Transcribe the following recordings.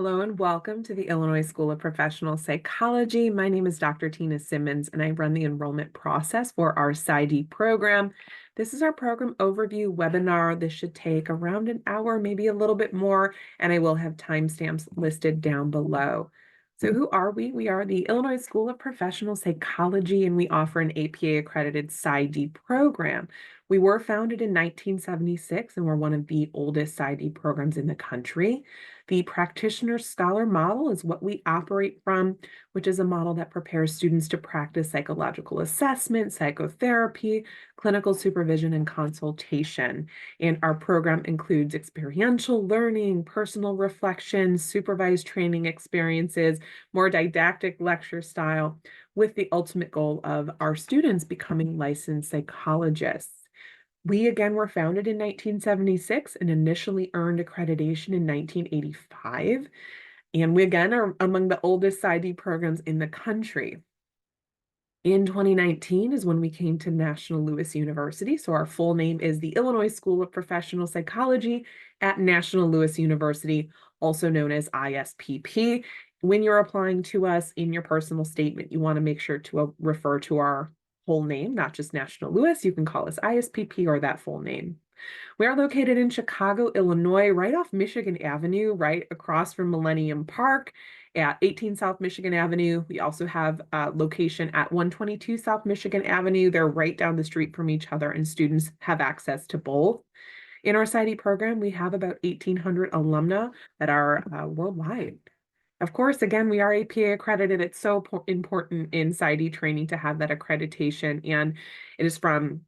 Hello and welcome to the Illinois School of Professional Psychology. My name is Dr. Tina Simmons and I run the enrollment process for our PsyD program. This is our program overview webinar. This should take around an hour, maybe a little bit more, and I will have timestamps listed down below. So who are we? We are the Illinois School of Professional Psychology and we offer an APA accredited PsyD program. We were founded in 1976 and we're one of the oldest PsyD programs in the country. The Practitioner-Scholar model is what we operate from, which is a model that prepares students to practice psychological assessment, psychotherapy, clinical supervision, and consultation. And our program includes experiential learning, personal reflection, supervised training experiences, more didactic lecture style, with the ultimate goal of our students becoming licensed psychologists. We again were founded in 1976 and initially earned accreditation in 1985. And we again are among the oldest PsyD programs in the country. In 2019 is when we came to National Louis University. So our full name is the Illinois School of Professional Psychology at National Louis University, also known as ISPP. When you're applying to us in your personal statement, you want to make sure to refer to our whole name, not just National Louis. You can call us ISPP or that full name. We are located in Chicago, Illinois, right off Michigan Avenue, right across from Millennium Park at 18 South Michigan Avenue. We also have a location at 122 South Michigan Avenue. They're right down the street from each other, and students have access to both. In our PsyD program, we have about 1,800 alumna that are worldwide. Of course, again, we are APA accredited. It's so important in PsyD training to have that accreditation, and it is from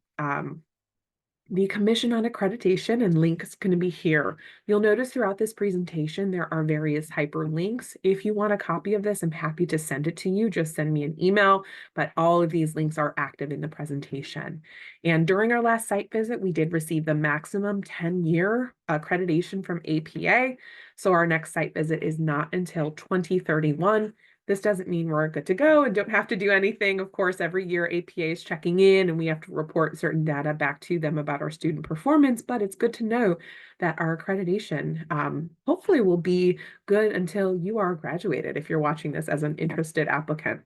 the Commission on Accreditation, and link is going to be here. You'll notice throughout this presentation, there are various hyperlinks. If you want a copy of this, I'm happy to send it to you. Just send me an email, but all of these links are active in the presentation. And during our last site visit, we did receive the maximum 10-year accreditation from APA. So our next site visit is not until 2031. This doesn't mean we're good to go and don't have to do anything. Of course, every year APA is checking in and we have to report certain data back to them about our student performance, but it's good to know that our accreditation hopefully will be good until you are graduated if you're watching this as an interested applicant.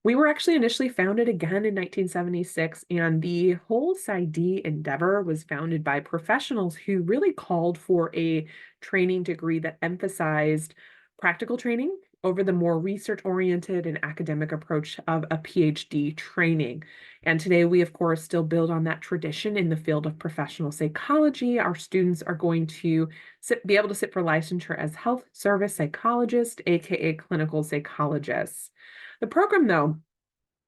We were actually initially founded again in 1976, and the whole PsyD endeavor was founded by professionals who really called for a training degree that emphasized practical training over the more research-oriented and academic approach of a PhD training. And today we, of course, still build on that tradition in the field of professional psychology. Our students are going to be able to sit for licensure as health service psychologists, aka clinical psychologists. The program, though,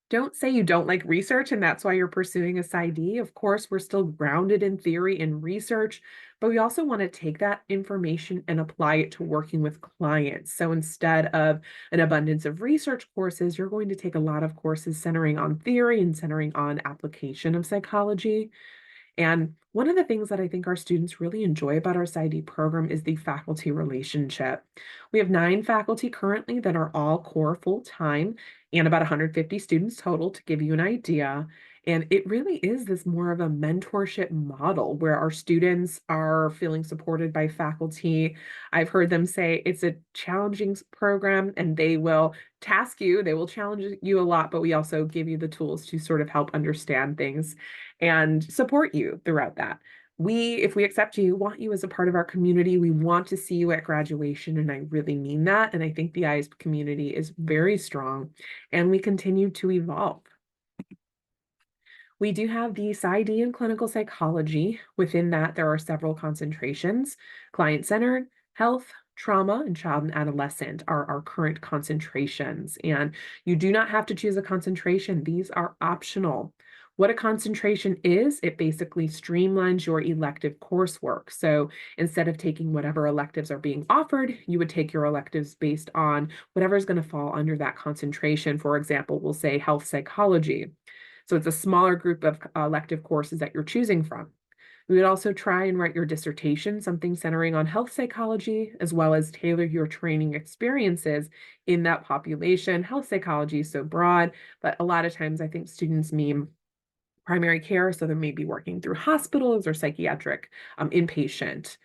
don't say you don't like research and that's why you're pursuing a PsyD. Of course, we're still grounded in theory and research, but we also want to take that information and apply it to working with clients. So instead of an abundance of research courses, you're going to take a lot of courses centering on theory and centering on application of psychology. And one of the things that I think our students really enjoy about our PsyD program is the faculty relationship. We have 9 faculty currently that are all core full-time and about 150 students total, to give you an idea. And it really is this more of a mentorship model where our students are feeling supported by faculty. I've heard them say it's a challenging program and they will task you, they will challenge you a lot, but we also give you the tools to sort of help understand things and support you throughout that. If we accept you, want you as a part of our community. We want to see you at graduation, and I really mean that. And I think the ISP community is very strong, and we continue to evolve. We do have the PsyD in clinical psychology. Within that, there are several concentrations. Client-centered, health, trauma, and child and adolescent are our current concentrations. And you do not have to choose a concentration. These are optional. What a concentration is, it basically streamlines your elective coursework. So instead of taking whatever electives are being offered, you would take your electives based on whatever is going to fall under that concentration. For example, we'll say health psychology. So it's a smaller group of elective courses that you're choosing from. We would also try and write your dissertation, something centering on health psychology, as well as tailor your training experiences in that population. Health psychology is so broad, but a lot of times I think students mean primary care, so they may be working through hospitals or psychiatric inpatient.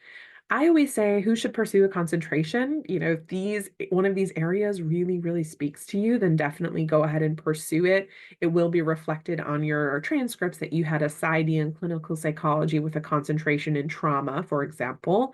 I always say who should pursue a concentration. If one of these areas really, really speaks to you, then definitely go ahead and pursue it. It will be reflected on your transcripts that you had a PsyD in clinical psychology with a concentration in trauma, for example,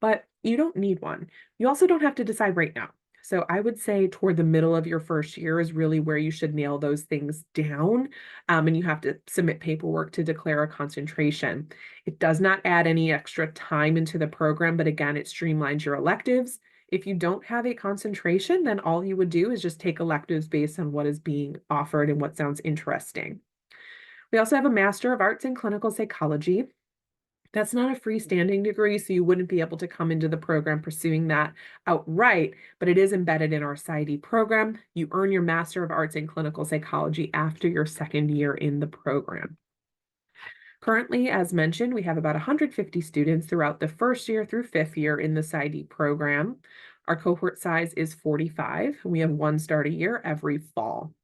but you don't need one. You also don't have to decide right now. So I would say toward the middle of your first year is really where you should nail those things down. And you have to submit paperwork to declare a concentration. It does not add any extra time into the program, but again, it streamlines your electives. If you don't have a concentration, then all you would do is just take electives based on what is being offered and what sounds interesting. We also have a Master of Arts in Clinical Psychology. That's not a freestanding degree, so you wouldn't be able to come into the program pursuing that outright, but it is embedded in our PsyD program. You earn your Master of Arts in Clinical Psychology after your second year in the program. Currently, as mentioned, we have about 150 students throughout the first year through fifth year in the PsyD program. Our cohort size is 45, and we have one start a year every fall.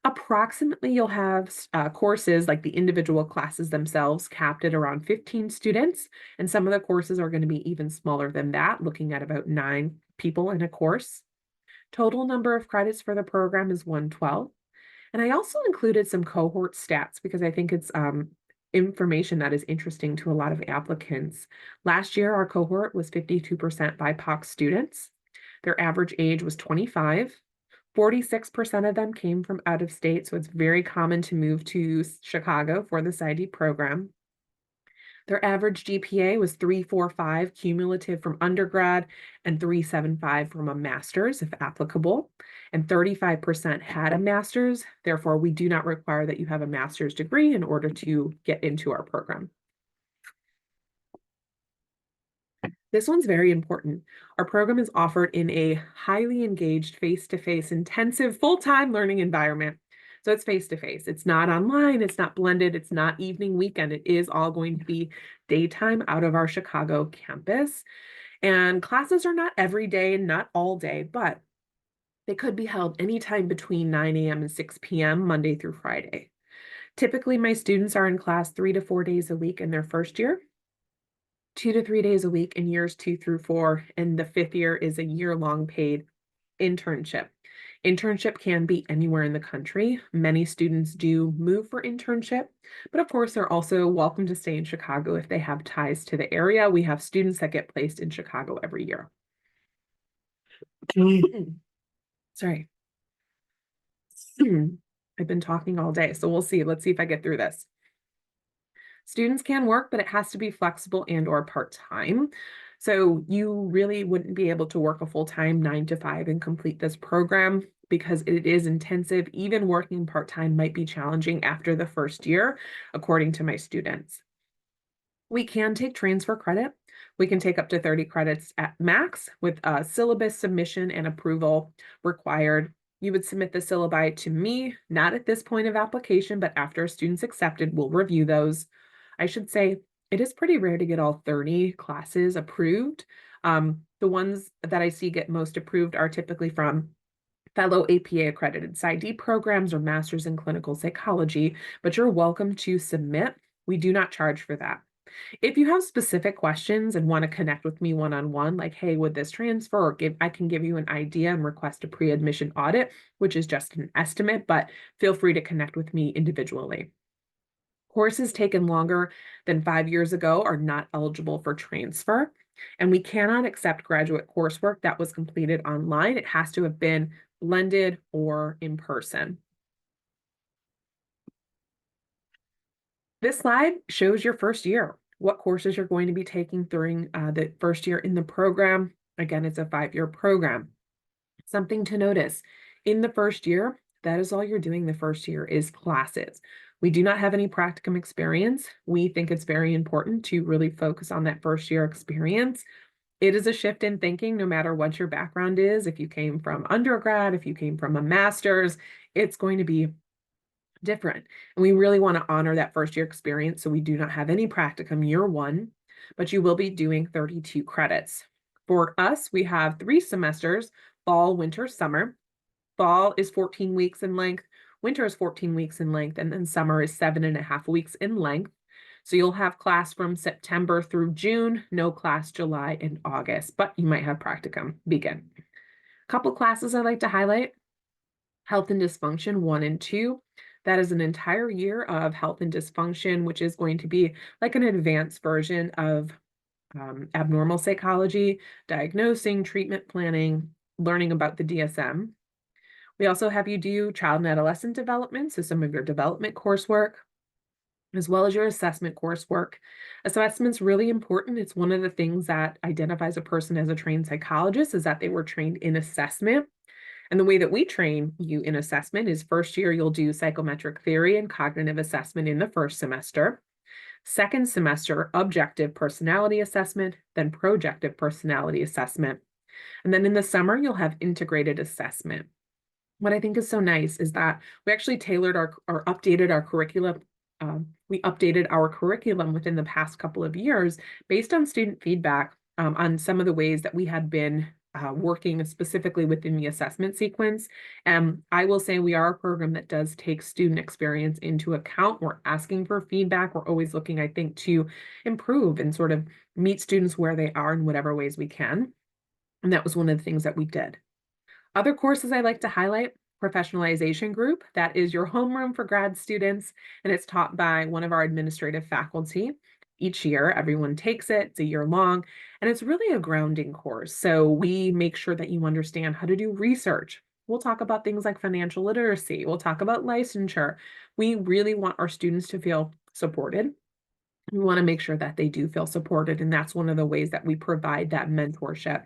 Approximately, you'll have courses like the individual classes themselves capped at around 15 students, and some of the courses are going to be even smaller than that, looking at about 9 people in a course. Total number of credits for the program is 112. And I also included some cohort stats because I think it's information that is interesting to a lot of applicants. Last year, our cohort was 52% BIPOC students. Their average age was 25. 46% of them came from out of state, so it's very common to move to Chicago for the PsyD program. Their average GPA was 3.45 cumulative from undergrad and 3.75 from a master's, if applicable. And 35% had a master's. Therefore, we do not require that you have a master's degree in order to get into our program. This one's very important. Our program is offered in a highly engaged, face-to-face, intensive, full-time learning environment. So it's face-to-face. It's not online. It's not blended. It's not evening, weekend. It is all going to be daytime out of our Chicago campus. And classes are not every day and not all day, but they could be held anytime between 9 a.m. and 6 p.m., Monday through Friday. Typically, my students are in class 3 to 4 days a week in their first year, 2 to 3 days a week in years 2 through 4, and the fifth year is a year-long paid internship. Internship can be anywhere in the country. Many students do move for internship, but of course, they're also welcome to stay in Chicago if they have ties to the area. We have students that get placed in Chicago every year. Sorry. I've been talking all day, so we'll see. Let's see if I get through this. Students can work, but it has to be flexible and or part-time. So you really wouldn't be able to work a full-time 9 to 5 and complete this program because it is intensive. Even working part-time might be challenging after the first year, according to my students. We can take transfer credit. We can take up to 30 credits at max with a syllabus submission and approval required. You would submit the syllabi to me, not at this point of application, but after a student's accepted, we'll review those. I should say it is pretty rare to get all 30 classes approved. The ones that I see get most approved are typically from fellow APA accredited PsyD programs or masters in clinical psychology, but you're welcome to submit. We do not charge for that. If you have specific questions and want to connect with me one-on-one, like, hey, would this transfer, or I can give you an idea and request a pre-admission audit, which is just an estimate, but feel free to connect with me individually. Courses taken longer than 5 years ago are not eligible for transfer, and we cannot accept graduate coursework that was completed online. It has to have been blended or in person. This slide shows your first year, what courses you're going to be taking during the first year in the program. Again, it's a 5-year program. Something to notice, in the first year, that is all you're doing the first year is classes. We do not have any practicum experience. We think it's very important to really focus on that first year experience. It is a shift in thinking, no matter what your background is. If you came from undergrad, if you came from a master's, it's going to be different. And we really want to honor that first year experience. So we do not have any practicum year 1, but you will be doing 32 credits. For us, we have 3 semesters, fall, winter, summer. Fall is 14 weeks in length, winter is 14 weeks in length, and then summer is 7.5 weeks in length. So you'll have class from September through June, no class July and August, but you might have practicum begin. A couple classes I'd like to highlight: Health and Dysfunction 1 and 2. That is an entire year of health and dysfunction, which is going to be like an advanced version of abnormal psychology, diagnosing, treatment planning, learning about the DSM. We also have you do child and adolescent development, so some of your development coursework, as well as your assessment coursework. Assessment's really important. It's one of the things that identifies a person as a trained psychologist, is that they were trained in assessment. And the way that we train you in assessment is first year, you'll do psychometric theory and cognitive assessment in the first semester. Second semester, objective personality assessment, then projective personality assessment. And then in the summer, you'll have integrated assessment. What I think is so nice is that we actually tailored or updated our curriculum. We updated our curriculum within the past couple of years based on student feedback on some of the ways that we had been working specifically within the assessment sequence. And I will say we are a program that does take student experience into account. We're asking for feedback. We're always looking, I think, to improve and sort of meet students where they are in whatever ways we can. And that was one of the things that we did. Other courses I like to highlight: Professionalization Group. That is your homeroom for grad students, and it's taught by one of our administrative faculty. Each year, everyone takes it. It's a year long, and it's really a grounding course. So we make sure that you understand how to do research. We'll talk about things like financial literacy. We'll talk about licensure. We really want our students to feel supported. We want to make sure that they do feel supported, and that's one of the ways that we provide that mentorship.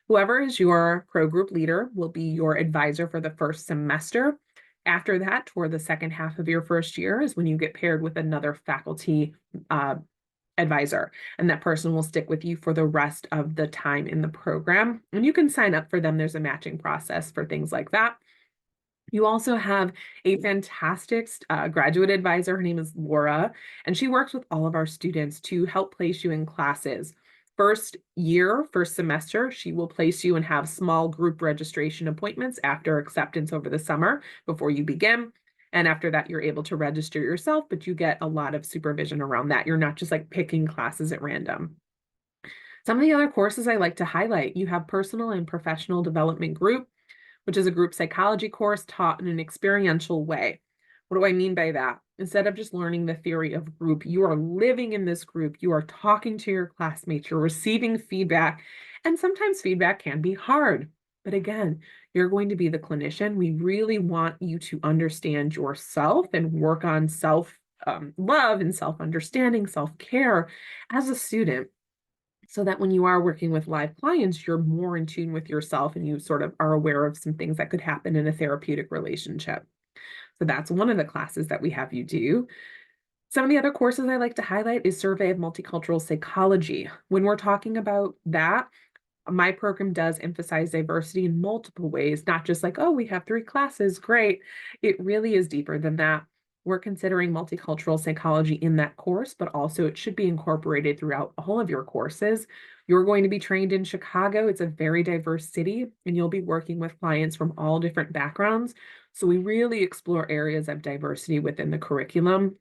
Whoever is your pro group leader will be your advisor for the first semester. After that, toward the second half of your first year, is when you get paired with another faculty advisor, and that person will stick with you for the rest of the time in the program. And you can sign up for them. There's a matching process for things like that. You also have a fantastic graduate advisor. Her name is Laura, and she works with all of our students to help place you in classes. First semester, she will place you and have small group registration appointments after acceptance over the summer before you begin. And after that, you're able to register yourself, but you get a lot of supervision around that. You're not just like picking classes at random. Some of the other courses I like to highlight: you have Personal and Professional Development Group, which is a group psychology course taught in an experiential way. What do I mean by that? Instead of just learning the theory of group, you are living in this group, you are talking to your classmates, you're receiving feedback, and sometimes feedback can be hard. But again, you're going to be the clinician. We really want you to understand yourself and work on self-love and self-understanding, self-care as a student, so that when you are working with live clients, you're more in tune with yourself and you sort of are aware of some things that could happen in a therapeutic relationship. So that's one of the classes that we have you do. Some of the other courses I like to highlight is Survey of Multicultural Psychology. When we're talking about that, my program does emphasize diversity in multiple ways, not just like, oh, we have 3 classes, great. It really is deeper than that. We're considering multicultural psychology in that course, but also it should be incorporated throughout all of your courses. You're going to be trained in Chicago. It's a very diverse city, and you'll be working with clients from all different backgrounds. So we really explore areas of diversity within the curriculum.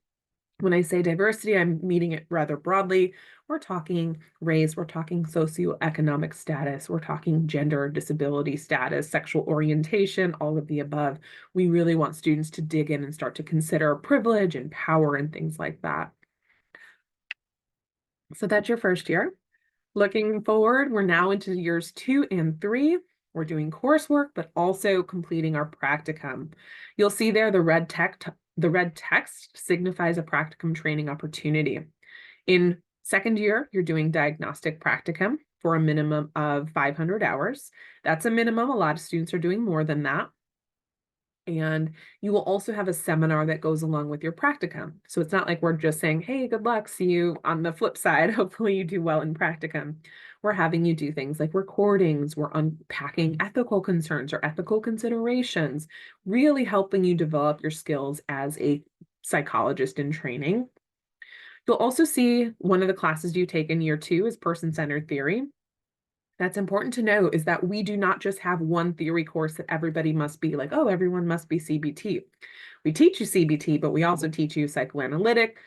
When I say diversity, I'm meaning it rather broadly. We're talking race, we're talking socioeconomic status, we're talking gender, disability status, sexual orientation, all of the above. We really want students to dig in and start to consider privilege and power and things like that. So that's your first year. Looking forward, we're now into years 2 and 3. We're doing coursework, but also completing our practicum. You'll see there the red text signifies a practicum training opportunity. In second year, you're doing diagnostic practicum for a minimum of 500 hours. That's a minimum. A lot of students are doing more than that. And you will also have a seminar that goes along with your practicum. So it's not like we're just saying, hey, good luck, see you on the flip side. Hopefully you do well in practicum. We're having you do things like recordings, we're unpacking ethical concerns or ethical considerations, really helping you develop your skills as a psychologist in training. You'll also see one of the classes you take in year 2 is person-centered theory. That's important to know, is that we do not just have one theory course that everybody must be like, oh, everyone must be CBT. We teach you CBT, but we also teach you psychoanalytic,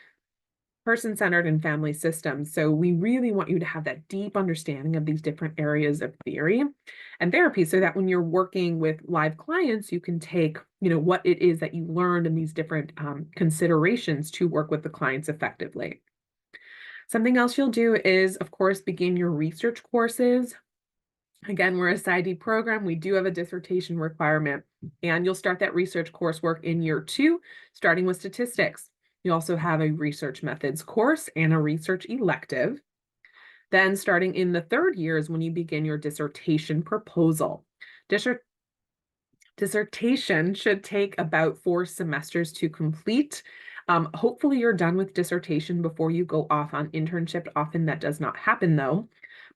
person-centered and family systems. So we really want you to have that deep understanding of these different areas of theory and therapy so that when you're working with live clients, you can take, what it is that you learned in these different considerations to work with the clients effectively. Something else you'll do is, of course, begin your research courses. Again, we're a PsyD program. We do have a dissertation requirement, and you'll start that research coursework in year 2, starting with statistics. You also have a research methods course and a research elective. Then starting in the 3rd year is when you begin your dissertation proposal. Dissertation should take about 4 semesters to complete. Hopefully you're done with dissertation before you go off on internship. Often that does not happen though.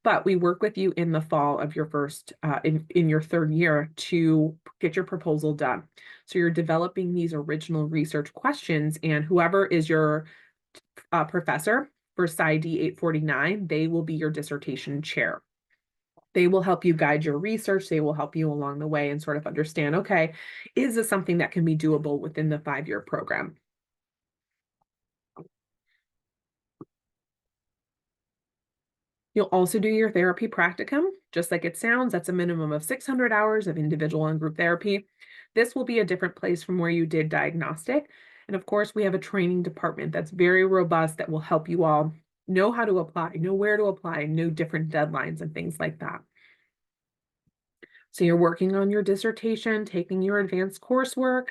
But we work with you in the fall of your first, in your 3rd year to get your proposal done. So you're developing these original research questions, and whoever is your professor for PsyD 849, they will be your dissertation chair. They will help you guide your research. They will help you along the way and sort of understand, okay, is this something that can be doable within the 5-year program? You'll also do your therapy practicum. Just like it sounds, that's a minimum of 600 hours of individual and group therapy. This will be a different place from where you did diagnostic. And of course, we have a training department that's very robust that will help you all know how to apply, know where to apply, know different deadlines and things like that. So you're working on your dissertation, taking your advanced coursework,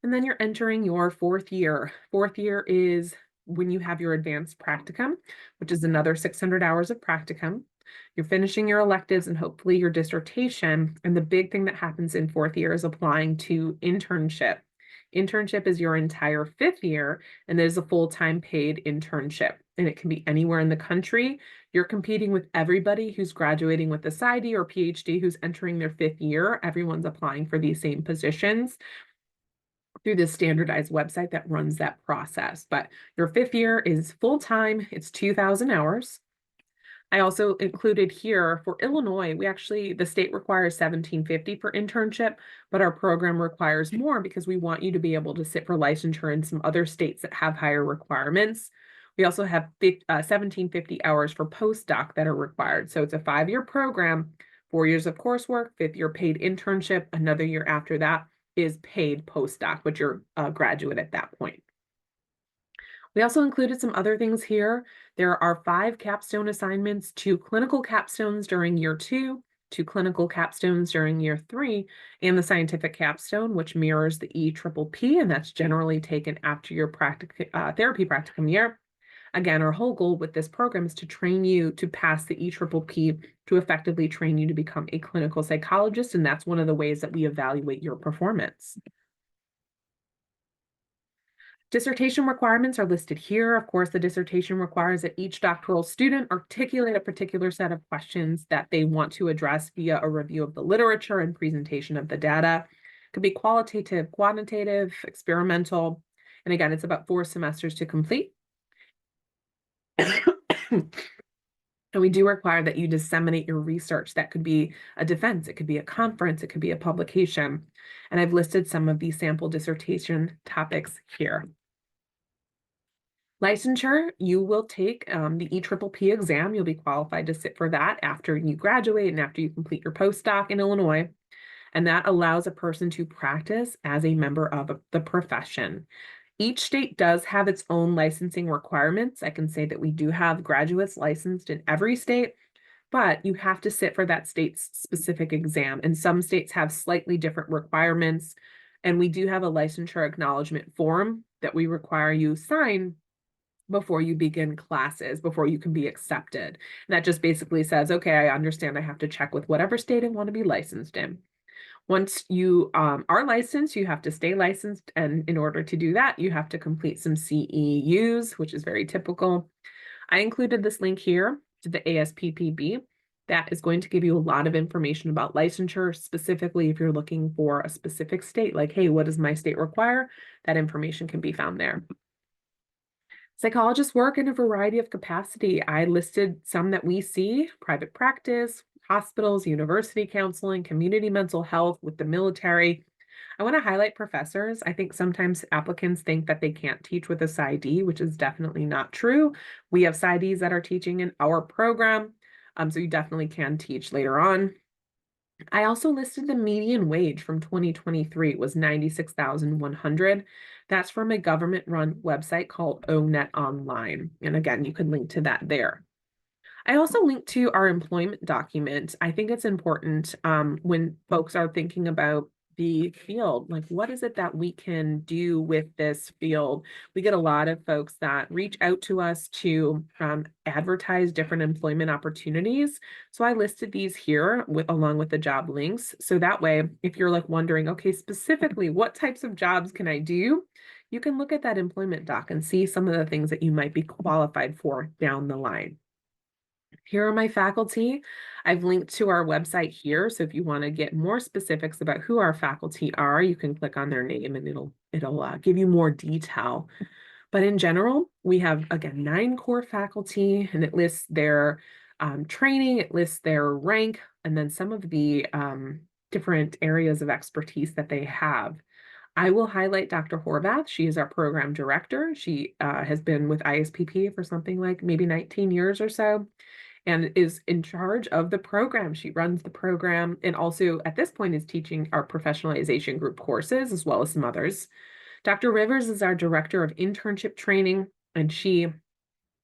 and then you're entering your 4th year. 4th year is when you have your advanced practicum, which is another 600 hours of practicum. You're finishing your electives and hopefully your dissertation. And the big thing that happens in 4th year is applying to internship. Internship is your entire 5th year, and it is a full-time paid internship. And it can be anywhere in the country. You're competing with everybody who's graduating with a PsyD or PhD who's entering their 5th year. Everyone's applying for these same positions through this standardized website that runs that process. But your 5th year is full-time. It's 2,000 hours. I also included here for Illinois, the state requires $1,750 for internship, but our program requires more because we want you to be able to sit for licensure in some other states that have higher requirements. We also have 1,750 hours for postdoc that are required. So it's a 5-year program, 4 years of coursework, 5th year paid internship, another year after that is paid postdoc, but you're a graduate at that point. We also included some other things here. There are 5 capstone assignments, 2 clinical capstones during year 2, 2 clinical capstones during year 3, and the scientific capstone, which mirrors the ISPP, and that's generally taken after your therapy practicum year. Again, our whole goal with this program is to train you to pass the ISPP, to effectively train you to become a clinical psychologist, and that's one of the ways that we evaluate your performance. Dissertation requirements are listed here. Of course, the dissertation requires that each doctoral student articulate a particular set of questions that they want to address via a review of the literature and presentation of the data. It could be qualitative, quantitative, experimental. And again, it's about 4 semesters to complete. And we do require that you disseminate your research. That could be a defense, it could be a conference, it could be a publication. And I've listed some of these sample dissertation topics here. Licensure, you will take the ISPP exam. You'll be qualified to sit for that after you graduate and after you complete your postdoc in Illinois. And that allows a person to practice as a member of the profession. Each state does have its own licensing requirements. I can say that we do have graduates licensed in every state, but you have to sit for that state's specific exam. And some states have slightly different requirements. And we do have a licensure acknowledgement form that we require you sign before you begin classes, before you can be accepted. And that just basically says, okay, I understand I have to check with whatever state I want to be licensed in. Once you are licensed, you have to stay licensed. And in order to do that, you have to complete some CEUs, which is very typical. I included this link here to the ISPP. That is going to give you a lot of information about licensure, specifically if you're looking for a specific state, like, hey, what does my state require? That information can be found there. Psychologists work in a variety of capacity. I listed some that we see: private practice, hospitals, university counseling, community mental health, with the military. I want to highlight professors. I think sometimes applicants think that they can't teach with a PsyD, which is definitely not true. We have PsyDs that are teaching in our program, so you definitely can teach later on. I also listed the median wage from 2023 was 96,100. That's from a government-run website called ONET Online. And again, you can link to that there. I also linked to our employment document. I think it's important when folks are thinking about the field, like what is it that we can do with this field? We get a lot of folks that reach out to us to advertise different employment opportunities. So I listed these here along with the job links. So that way, if you're like wondering, okay, specifically what types of jobs can I do? You can look at that employment doc and see some of the things that you might be qualified for down the line. Here are my faculty. I've linked to our website here. So if you want to get more specifics about who our faculty are, you can click on their name and it'll give you more detail. But in general, we have, again, 9 core faculty, and it lists their training, it lists their rank, and then some of the different areas of expertise that they have. I will highlight Dr. Horvath. She is our program director. She has been with ISPP for something like maybe 19 years or so, and is in charge of the program. She runs the program and also at this point is teaching our professionalization group courses as well as some others. Dr. Rivers is our director of internship training, and she,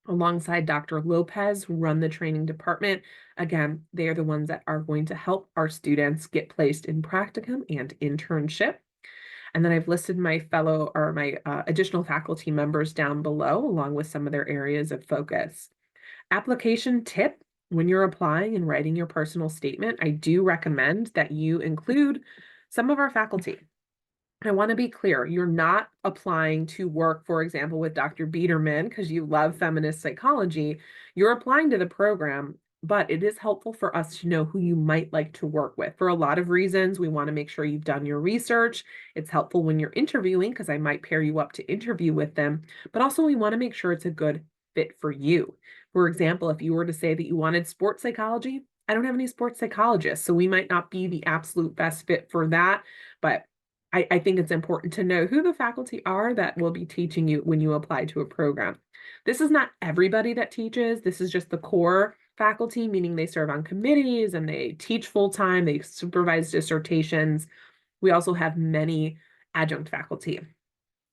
alongside Dr. Lopez, who run the training department. Again, they are the ones that are going to help our students get placed in practicum and internship. And then I've listed my fellow or my additional faculty members down below, along with some of their areas of focus. Application tip: when you're applying and writing your personal statement, I do recommend that you include some of our faculty. I want to be clear, you're not applying to work, for example, with Dr. Biederman because you love feminist psychology. You're applying to the program, but it is helpful for us to know who you might like to work with. For a lot of reasons, we want to make sure you've done your research. It's helpful when you're interviewing because I might pair you up to interview with them, but also we want to make sure it's a good fit for you. For example, if you were to say that you wanted sports psychology, I don't have any sports psychologists, so we might not be the absolute best fit for that, but I think it's important to know who the faculty are that will be teaching you when you apply to a program. This is not everybody that teaches. This is just the core faculty, meaning they serve on committees and they teach full-time, they supervise dissertations. We also have many adjunct faculty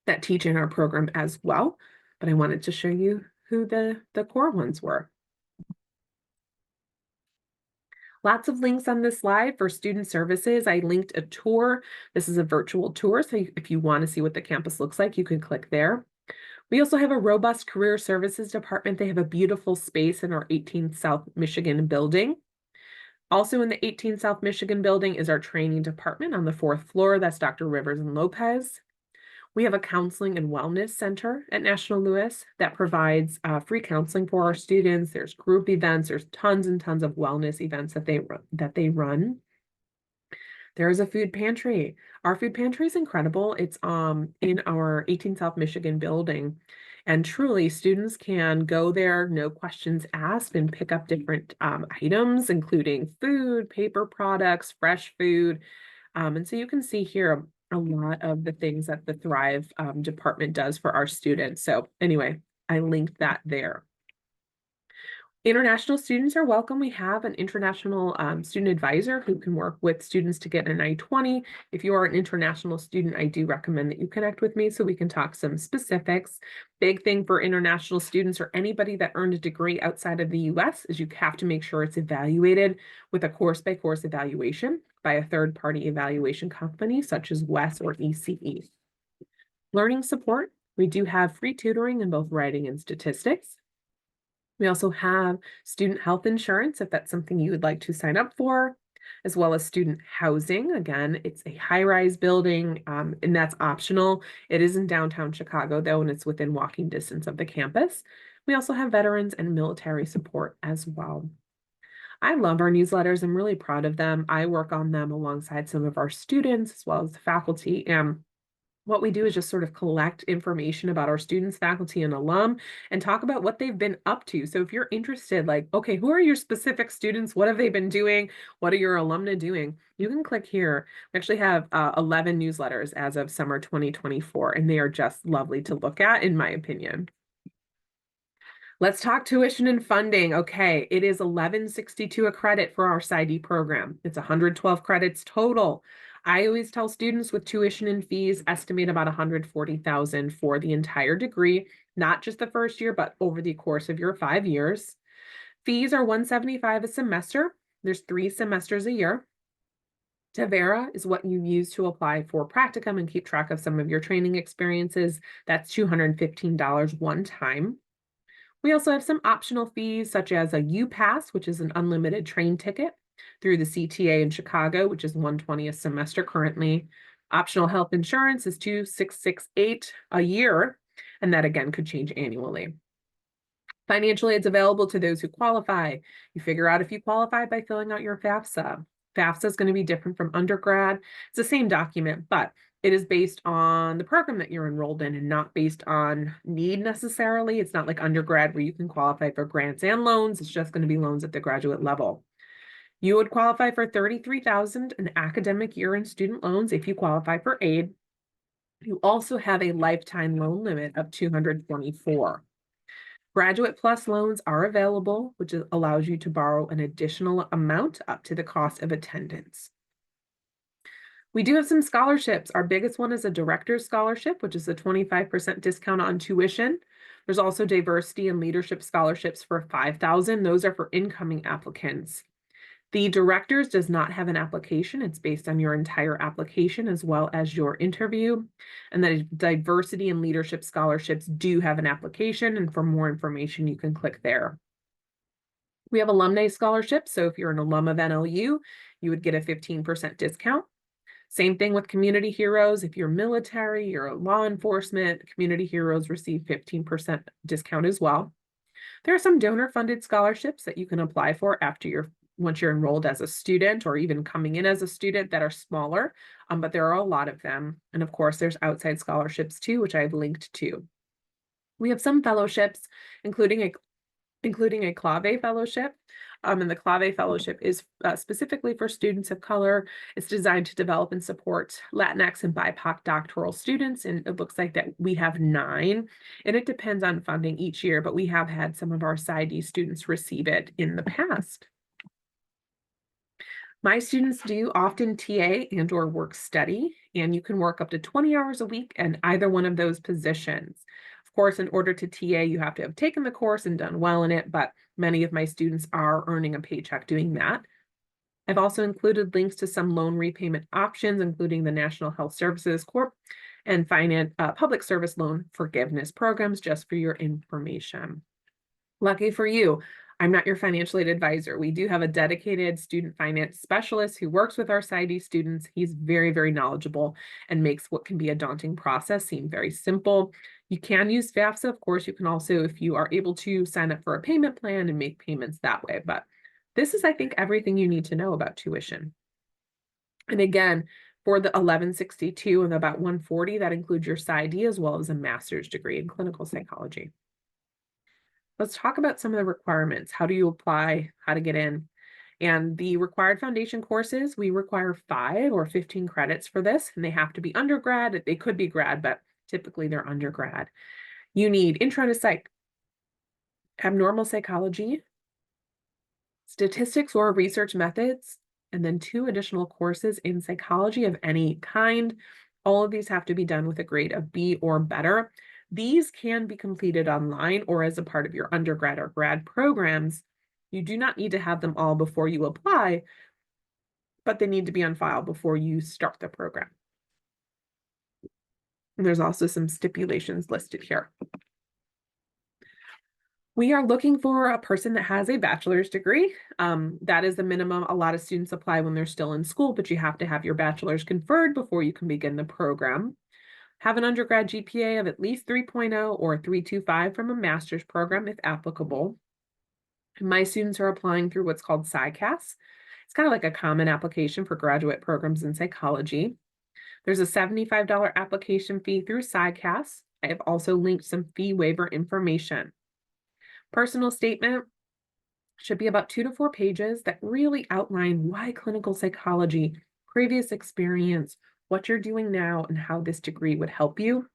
that teach in our program as well, but I wanted to show you who the core ones were. Lots of links on this slide for student services. I linked a tour. This is a virtual tour, so if you want to see what the campus looks like, you can click there. We also have a robust career services department. They have a beautiful space in our 18th South Michigan building. Also in the 18th South Michigan building is our training department on the 4th floor. That's Dr. Rivers and Lopez. We have a counseling and wellness center at National Louis that provides free counseling for our students. There's group events. There's tons and tons of wellness events that they run. There is a food pantry. Our food pantry is incredible. It's in our 18 South Michigan building. And truly, students can go there, no questions asked, and pick up different items, including food, paper products, fresh food. And so you can see here a lot of the things that the Thrive department does for our students. So anyway, I linked that there. International students are welcome. We have an international student advisor who can work with students to get an I-20. If you are an international student, I do recommend that you connect with me so we can talk some specifics. Big thing for international students or anybody that earned a degree outside of the US is you have to make sure it's evaluated with a course-by-course evaluation by a third-party evaluation company such as WES or ECE. Learning support. We do have free tutoring in both writing and statistics. We also have student health insurance, if that's something you would like to sign up for, as well as student housing. Again, it's a high-rise building, and that's optional. It is in downtown Chicago, though, and it's within walking distance of the campus. We also have veterans and military support as well. I love our newsletters. I'm really proud of them. I work on them alongside some of our students as well as the faculty. And what we do is just sort of collect information about our students, faculty, and alum and talk about what they've been up to. So if you're interested, like, okay, who are your specific students? What have they been doing? What are your alumni doing? You can click here. We actually have 11 newsletters as of summer 2024, and they are just lovely to look at, in my opinion. Let's talk tuition and funding. Okay, it is $11.62 a credit for our PsyD program. It's 112 credits total. I always tell students with tuition and fees, estimate about $140,000 for the entire degree, not just the first year, but over the course of your 5 years. Fees are $175 a semester. There's 3 semesters a year. Tavera is what you use to apply for practicum and keep track of some of your training experiences. That's $215 one time. We also have some optional fees such as a U-Pass, which is an unlimited train ticket through the CTA in Chicago, which is $120 a semester currently. Optional health insurance is $2,668 a year, and that again could change annually. Financial aid's available to those who qualify. You figure out if you qualify by filling out your FAFSA. FAFSA is going to be different from undergrad. It's the same document, but it is based on the program that you're enrolled in and not based on need necessarily. It's not like undergrad where you can qualify for grants and loans. It's just going to be loans at the graduate level. You would qualify for $33,000 an academic year in student loans if you qualify for aid. You also have a lifetime loan limit of $224. Graduate Plus loans are available, which allows you to borrow an additional amount up to the cost of attendance. We do have some scholarships. Our biggest one is a Director's Scholarship, which is a 25% discount on tuition. There's also Diversity and Leadership Scholarships for $5,000. Those are for incoming applicants. The Director's does not have an application. It's based on your entire application as well as your interview. And the Diversity and Leadership Scholarships do have an application. And for more information, you can click there. We have Alumni Scholarships. So if you're an alum of NLU, you would get a 15% discount. Same thing with Community Heroes. If you're military, you're law enforcement, Community Heroes receive 15% discount as well. There are some donor-funded scholarships that you can apply for once you're enrolled as a student or even coming in as a student that are smaller, but there are a lot of them. And of course, there's outside scholarships too, which I've linked to. We have some fellowships, including a Clave Fellowship. And the Clave Fellowship is specifically for students of color. It's designed to develop and support Latinx and BIPOC doctoral students. And it looks like that we have 9. And it depends on funding each year, but we have had some of our PsyD students receive it in the past. My students do often TA and or work study, and you can work up to 20 hours a week in either one of those positions. Of course, in order to TA, you have to have taken the course and done well in it, but many of my students are earning a paycheck doing that. I've also included links to some loan repayment options, including the National Health Services Corp and public service loan forgiveness programs, just for your information. Lucky for you, I'm not your financial aid advisor. We do have a dedicated student finance specialist who works with our PsyD students. He's very, very knowledgeable and makes what can be a daunting process seem very simple. You can use FAFSA. Of course, you can also, if you are able to, sign up for a payment plan and make payments that way. But this is, I think, everything you need to know about tuition. And again, for the $11.62 and about $140, that includes your PsyD as well as a master's degree in clinical psychology. Let's talk about some of the requirements. How do you apply? How to get in? And the required foundation courses, we require 5 or 15 credits for this, and they have to be undergrad. They could be grad, but typically they're undergrad. You need Intro to Psych, Abnormal Psychology, Statistics or Research Methods, and then 2 additional courses in psychology of any kind. All of these have to be done with a grade of B or better. These can be completed online or as a part of your undergrad or grad programs. You do not need to have them all before you apply, but they need to be on file before you start the program. And there's also some stipulations listed here. We are looking for a person that has a bachelor's degree. That is the minimum. A lot of students apply when they're still in school, but you have to have your bachelor's conferred before you can begin the program. Have an undergrad GPA of at least 3.0 or 3.25 from a master's program if applicable. My students are applying through what's called PSYCAS. It's kind of like a common application for graduate programs in psychology. There's a $75 application fee through PSYCAS. I have also linked some fee waiver information. Personal statement should be about 2 to 4 pages that really outline why clinical psychology, previous experience, what you're doing now, and how this degree would help you.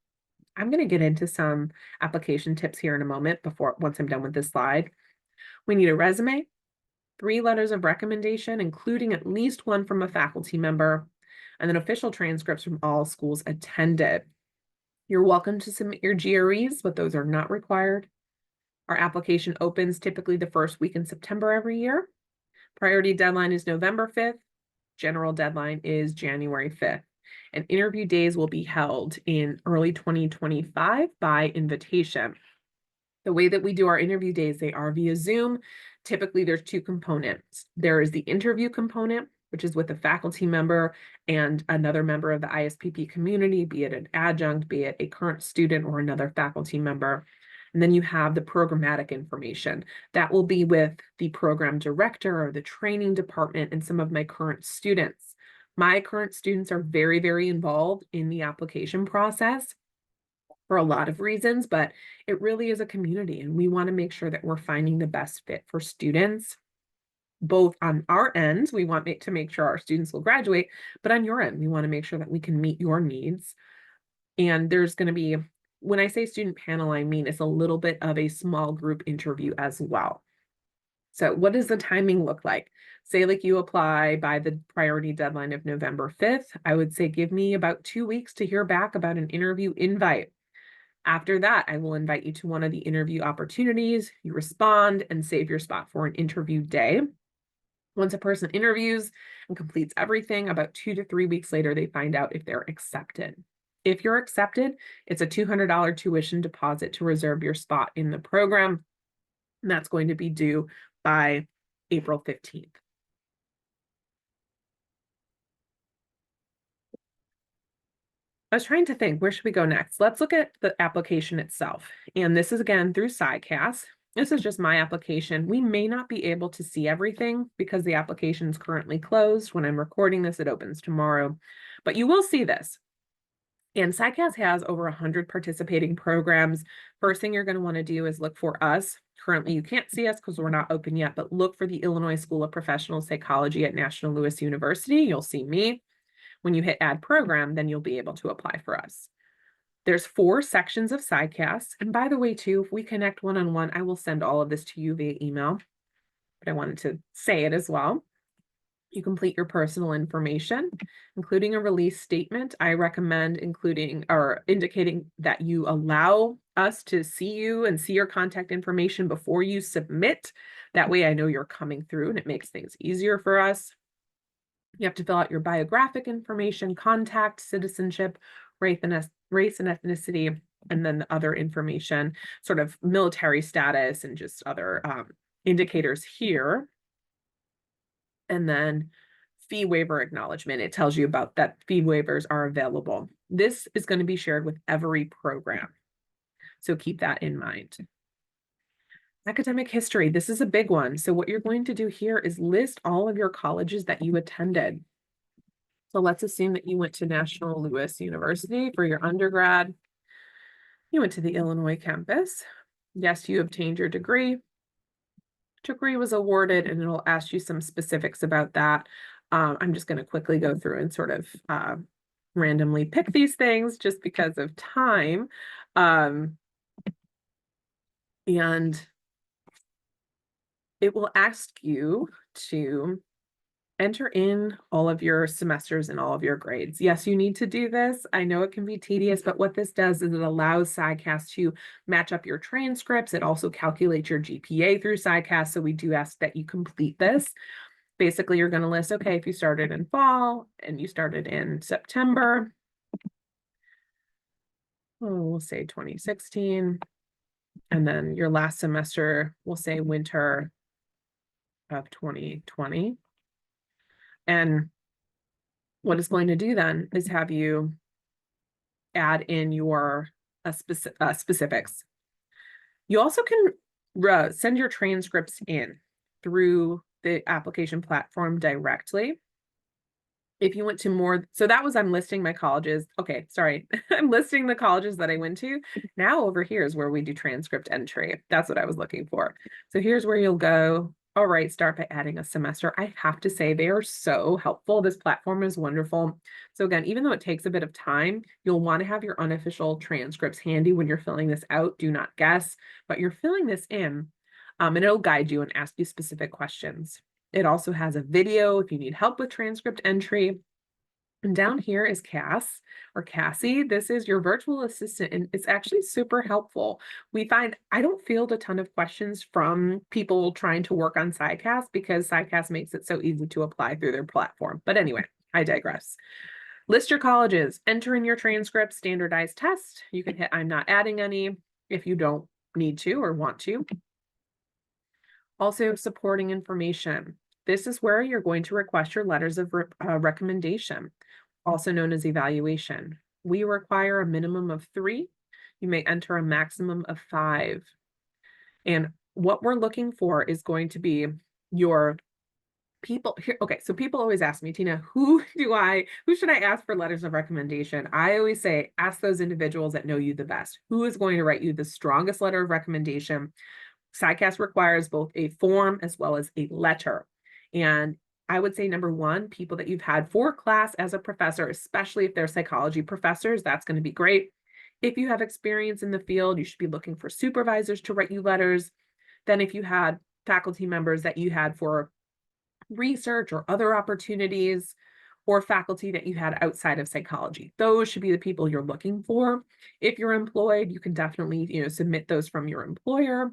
I'm going to get into some application tips here in a moment once I'm done with this slide. We need a resume, 3 letters of recommendation, including at least one from a faculty member, and then official transcripts from all schools attended. You're welcome to submit your GREs, but those are not required. Our application opens typically the first week in September every year. Priority deadline is November 5th. General deadline is January 5th. And interview days will be held in early 2025 by invitation. The way that we do our interview days, they are via Zoom. Typically, there's 2 components. There is the interview component, which is with a faculty member and another member of the ISPP community, be it an adjunct, be it a current student or another faculty member. And then you have the programmatic information. That will be with the program director or the training department and some of my current students. My current students are very, very involved in the application process for a lot of reasons, but it really is a community, and we want to make sure that we're finding the best fit for students. Both on our end, we want to make sure our students will graduate, but on your end, we want to make sure that we can meet your needs. And there's going to be, when I say student panel, I mean it's a little bit of a small group interview as well. So what does the timing look like? Say like you apply by the priority deadline of November 5th. I would say give me about 2 weeks to hear back about an interview invite. After that, I will invite you to one of the interview opportunities. You respond and save your spot for an interview day. Once a person interviews and completes everything, about 2 to 3 weeks later, they find out if they're accepted. If you're accepted, it's a $200 tuition deposit to reserve your spot in the program. And that's going to be due by April 15th. I was trying to think, where should we go next? Let's look at the application itself. And this is again through PsyCAS. This is just my application. We may not be able to see everything because the application is currently closed. When I'm recording this, it opens tomorrow, but you will see this. And PsyCAS has over 100 participating programs. First thing you're going to want to do is look for us. Currently, you can't see us because we're not open yet, but look for the Illinois School of Professional Psychology at National Louis University. You'll see me. When you hit add program, then you'll be able to apply for us. There's 4 sections of PsyCAS. And by the way, too, if we connect one-on-one, I will send all of this to you via email, but I wanted to say it as well. You complete your personal information, including a release statement. I recommend including or indicating that you allow us to see you and see your contact information before you submit. That way I know you're coming through and it makes things easier for us. You have to fill out your biographic information, contact, citizenship, race and ethnicity, and then the other information, sort of military status and just other indicators here. And then fee waiver acknowledgement. It tells you about that fee waivers are available. This is going to be shared with every program. So keep that in mind. Academic history, this is a big one. So what you're going to do here is list all of your colleges that you attended. So let's assume that you went to National Louis University for your undergrad. You went to the Illinois campus. Yes, you obtained your degree. Degree was awarded, and it'll ask you some specifics about that. I'm just going to quickly go through and sort of randomly pick these things just because of time. And it will ask you to enter in all of your semesters and all of your grades. Yes, you need to do this. I know it can be tedious, but what this does is it allows PsyCAS to match up your transcripts. It also calculates your GPA through PsyCAS. So we do ask that you complete this. Basically, you're going to list, okay, if you started in fall and you started in September, we'll say 2016, and then your last semester, we'll say winter of 2020. And what it's going to do then is have you add in your specifics. You also can send your transcripts in through the application platform directly. If you went to more, so that was, I'm listing my colleges. Okay, sorry. I'm listing the colleges that I went to. Now over here is where we do transcript entry. That's what I was looking for. So here's where you'll go. All right, start by adding a semester. I have to say they are so helpful. This platform is wonderful. So again, even though it takes a bit of time, you'll want to have your unofficial transcripts handy when you're filling this out. Do not guess, but you're filling this in, and it'll guide you and ask you specific questions. It also has a video if you need help with transcript entry. And down here is Cass or Cassie. This is your virtual assistant, and it's actually super helpful. We find I don't field a ton of questions from people trying to work on PsyCAS because PsyCAS makes it so easy to apply through their platform. But anyway, I digress. List your colleges, enter in your transcript, standardized test. You can hit I'm not adding any if you don't need to or want to. Also, supporting information. This is where you're going to request your letters of recommendation, also known as evaluation. We require a minimum of 3. You may enter a maximum of 5. And what we're looking for is going to be your people here. Okay, so people always ask me, Tina, who should I ask for letters of recommendation? I always say, ask those individuals that know you the best. Who is going to write you the strongest letter of recommendation? PsyCAS requires both a form as well as a letter. And I would say number 1, people that you've had for class as a professor, especially if they're psychology professors, that's going to be great. If you have experience in the field, you should be looking for supervisors to write you letters. Then if you had faculty members that you had for research or other opportunities, or faculty that you had outside of psychology, those should be the people you're looking for. If you're employed, you can definitely, submit those from your employer.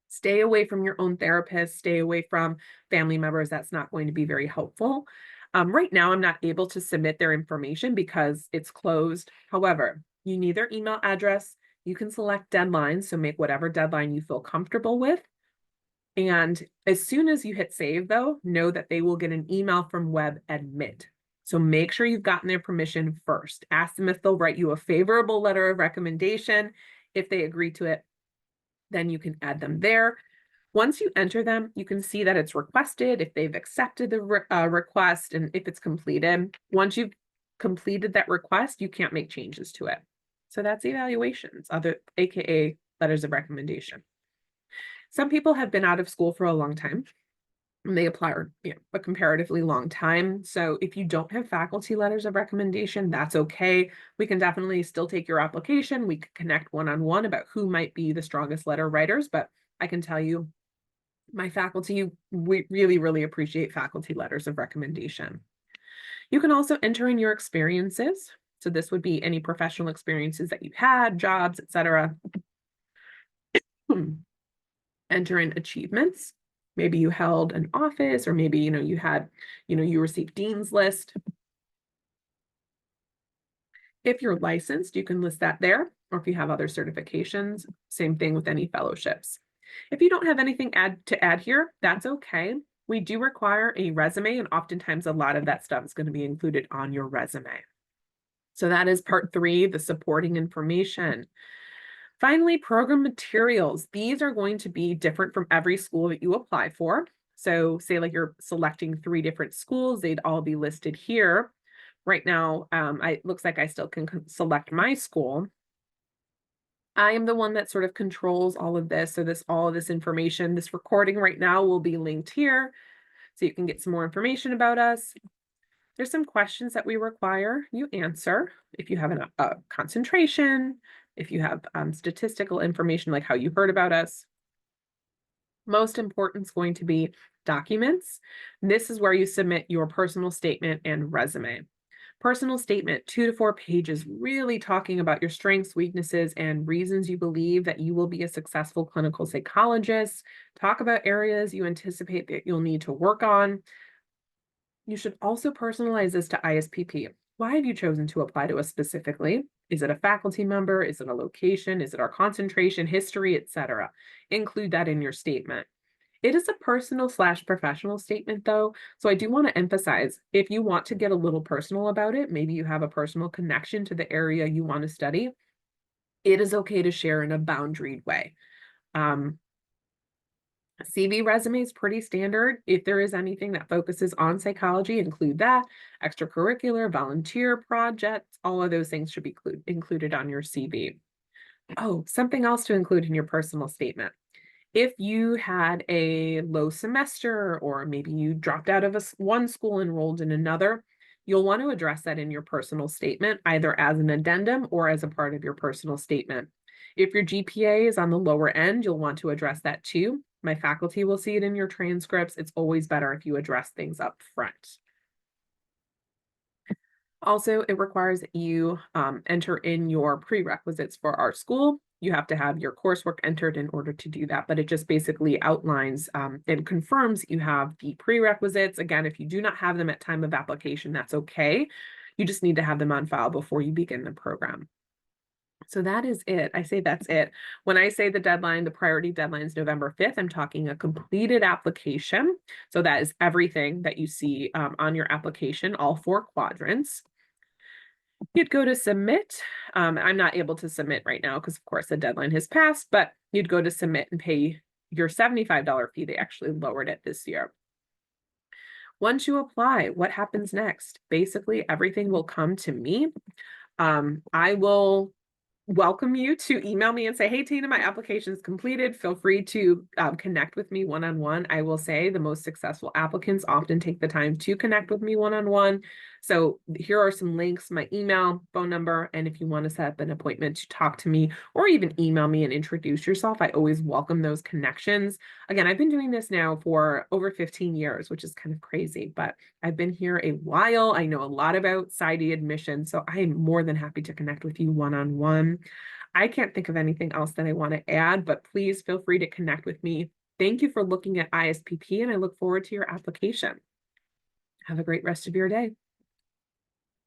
Stay away from your own therapist, stay away from family members. That's not going to be very helpful. Right now, I'm not able to submit their information because it's closed. However, you need their email address. You can select deadlines, so make whatever deadline you feel comfortable with. And as soon as you hit save, though, know that they will get an email from WebAdmit. So make sure you've gotten their permission first. Ask them if they'll write you a favorable letter of recommendation. If they agree to it, then you can add them there. Once you enter them, you can see that it's requested, if they've accepted the request, and if it's completed. Once you've completed that request, you can't make changes to it. So that's evaluations, AKA letters of recommendation. Some people have been out of school for a long time, and they apply a comparatively long time. So if you don't have faculty letters of recommendation, that's okay. We can definitely still take your application. We could connect one-on-one about who might be the strongest letter writers, but I can tell you, my faculty, we really, really appreciate faculty letters of recommendation. You can also enter in your experiences. So this would be any professional experiences that you had, jobs, etc. Enter in achievements. Maybe you held an office, or maybe, you had, you received Dean's List. If you're licensed, you can list that there, or if you have other certifications, same thing with any fellowships. If you don't have anything to add here, that's okay. We do require a resume, and oftentimes a lot of that stuff is going to be included on your resume. So that is part 3, the supporting information. Finally, program materials. These are going to be different from every school that you apply for. So say like you're selecting 3 different schools, they'd all be listed here. Right now, it looks like I still can select my school. I am the one that sort of controls all of this. So all of this information, this recording right now will be linked here, so you can get some more information about us. There's some questions that we require you answer. If you have a concentration, if you have statistical information like how you heard about us. Most important is going to be documents. This is where you submit your personal statement and resume. Personal statement, 2 to 4 pages, really talking about your strengths, weaknesses, and reasons you believe that you will be a successful clinical psychologist. Talk about areas you anticipate that you'll need to work on. You should also personalize this to ISPP. Why have you chosen to apply to us specifically? Is it a faculty member? Is it a location? Is it our concentration, history, etc.? Include that in your statement. It is a personal/professional statement, though, so I do want to emphasize, if you want to get a little personal about it, maybe you have a personal connection to the area you want to study, it is okay to share in a boundaried way. CV resume is pretty standard. If there is anything that focuses on psychology, include that. Extracurricular, volunteer projects, all of those things should be included on your CV. Oh, something else to include in your personal statement. If you had a low semester, or maybe you dropped out of one school, enrolled in another, you'll want to address that in your personal statement, either as an addendum or as a part of your personal statement. If your GPA is on the lower end, you'll want to address that too. My faculty will see it in your transcripts. It's always better if you address things up front. Also, it requires that you enter in your prerequisites for our school. You have to have your coursework entered in order to do that, but it just basically outlines and confirms you have the prerequisites. Again, if you do not have them at time of application, that's okay. You just need to have them on file before you begin the program. So that is it. I say that's it. When I say the deadline, the priority deadline is November 5th. I'm talking a completed application. So that is everything that you see on your application, all 4 quadrants. You'd go to submit. I'm not able to submit right now because, of course, the deadline has passed, but you'd go to submit and pay your $75 fee. They actually lowered it this year. Once you apply, what happens next? Basically, everything will come to me. I will welcome you to email me and say, hey, Tina, my application is completed. Feel free to connect with me one-on-one. I will say the most successful applicants often take the time to connect with me one-on-one. So here are some links, my email, phone number, and if you want to set up an appointment to talk to me or even email me and introduce yourself, I always welcome those connections. Again, I've been doing this now for over 15 years, which is kind of crazy, but I've been here a while. I know a lot about PsyD admission, so I am more than happy to connect with you one-on-one. I can't think of anything else that I want to add, but please feel free to connect with me. Thank you for looking at ISPP, and I look forward to your application. Have a great rest of your day.